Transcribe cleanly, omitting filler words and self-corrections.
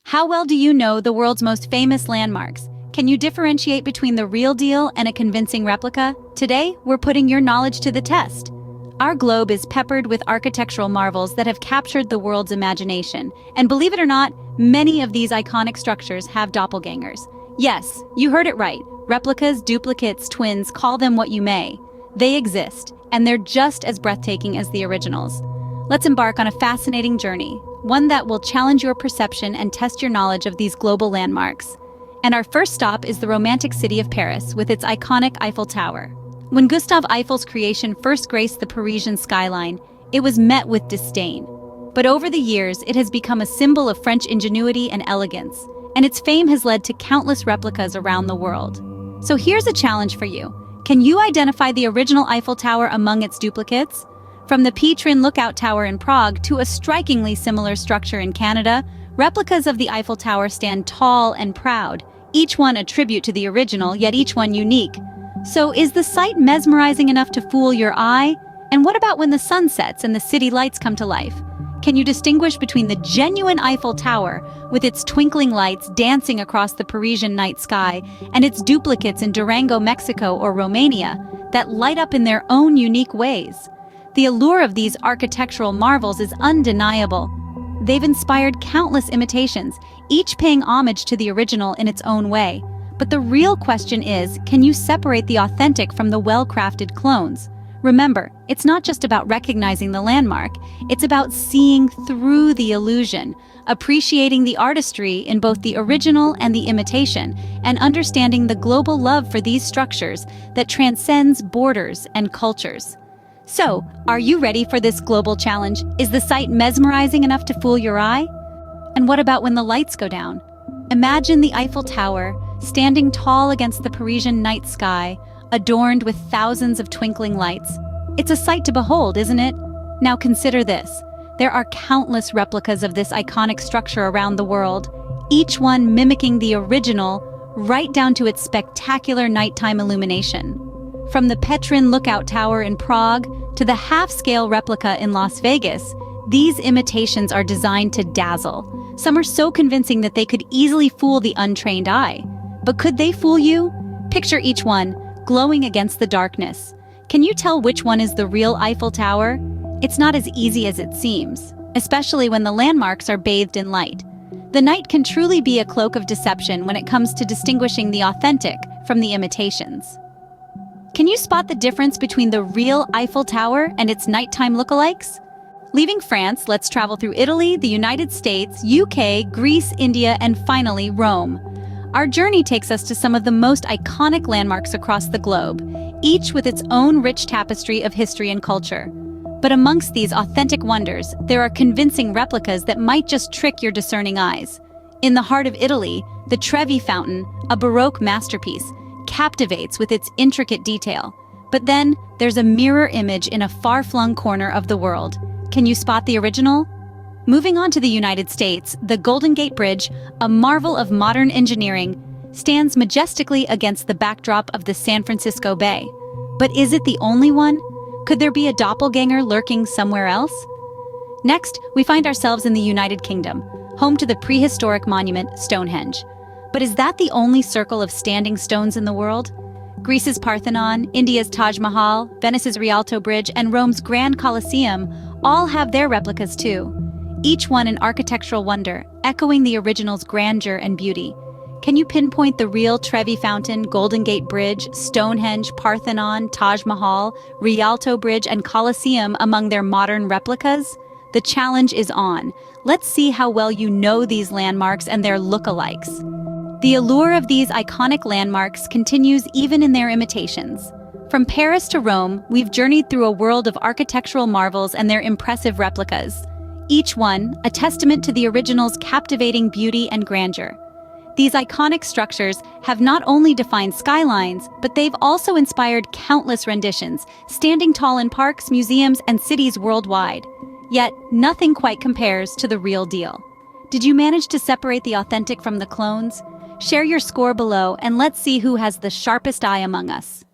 How well do you know the world's most famous landmarks? Can you differentiate between the real deal and a convincing replica? Today, we're putting your knowledge to the test. Our globe is peppered with architectural marvels that have captured the world's imagination. And believe it or not, many of these iconic structures have doppelgangers. Yes, you heard it right. Replicas, duplicates, twins, call them what you may. They exist, and they're just as breathtaking as the originals. Let's embark on a fascinating journey, one that will challenge your perception and test your knowledge of these global landmarks. And our first stop is the romantic city of Paris with its iconic Eiffel Tower. When Gustave Eiffel's creation first graced the Parisian skyline, it was met with disdain. But over the years, it has become a symbol of French ingenuity and elegance, and its fame has led to countless replicas around the world. So here's a challenge for you. Can you identify the original Eiffel Tower among its duplicates? From the Petrin Lookout Tower in Prague to a strikingly similar structure in Canada, replicas of the Eiffel Tower stand tall and proud, each one a tribute to the original, yet each one unique. So is the sight mesmerizing enough to fool your eye? And what about when the sun sets and the city lights come to life? Can you distinguish between the genuine Eiffel Tower, with its twinkling lights dancing across the Parisian night sky, and its duplicates in Durango, Mexico or Romania, that light up in their own unique ways? The allure of these architectural marvels is undeniable. They've inspired countless imitations, each paying homage to the original in its own way. But the real question is, can you separate the authentic from the well-crafted clones? Remember, it's not just about recognizing the landmark, it's about seeing through the illusion, appreciating the artistry in both the original and the imitation, and understanding the global love for these structures that transcends borders and cultures. So, are you ready for this global challenge? Is the sight mesmerizing enough to fool your eye? And what about when the lights go down? Imagine the Eiffel Tower, standing tall against the Parisian night sky, adorned with thousands of twinkling lights. It's a sight to behold, isn't it? Now consider this. There are countless replicas of this iconic structure around the world, each one mimicking the original, right down to its spectacular nighttime illumination. From the Petrin Lookout Tower in Prague to the half-scale replica in Las Vegas, these imitations are designed to dazzle. Some are so convincing that they could easily fool the untrained eye. But could they fool you? Picture each one, glowing against the darkness. Can you tell which one is the real Eiffel Tower? It's not as easy as it seems, especially when the landmarks are bathed in light. The night can truly be a cloak of deception when it comes to distinguishing the authentic from the imitations. Can you spot the difference between the real Eiffel Tower and its nighttime lookalikes? Leaving France, let's travel through Italy, the United States, UK, Greece, India, and finally Rome. Our journey takes us to some of the most iconic landmarks across the globe, each with its own rich tapestry of history and culture. But amongst these authentic wonders, there are convincing replicas that might just trick your discerning eyes. In the heart of Italy, the Trevi Fountain, a Baroque masterpiece, captivates with its intricate detail. But then, there's a mirror image in a far-flung corner of the world. Can you spot the original? Moving on to the United States, the Golden Gate Bridge, a marvel of modern engineering, stands majestically against the backdrop of the San Francisco Bay. But is it the only one? Could there be a doppelganger lurking somewhere else? Next, we find ourselves in the United Kingdom, home to the prehistoric monument Stonehenge. But is that the only circle of standing stones in the world? Greece's Parthenon, India's Taj Mahal, Venice's Rialto Bridge, and Rome's Grand Colosseum all have their replicas too. Each one an architectural wonder, echoing the original's grandeur and beauty. Can you pinpoint the real Trevi Fountain, Golden Gate Bridge, Stonehenge, Parthenon, Taj Mahal, Rialto Bridge, and Colosseum among their modern replicas? The challenge is on. Let's see how well you know these landmarks and their lookalikes. The allure of these iconic landmarks continues even in their imitations. From Paris to Rome, we've journeyed through a world of architectural marvels and their impressive replicas. Each one, a testament to the original's captivating beauty and grandeur. These iconic structures have not only defined skylines, but they've also inspired countless renditions, standing tall in parks, museums, and cities worldwide. Yet, nothing quite compares to the real deal. Did you manage to separate the authentic from the clones? Share your score below, and let's see who has the sharpest eye among us.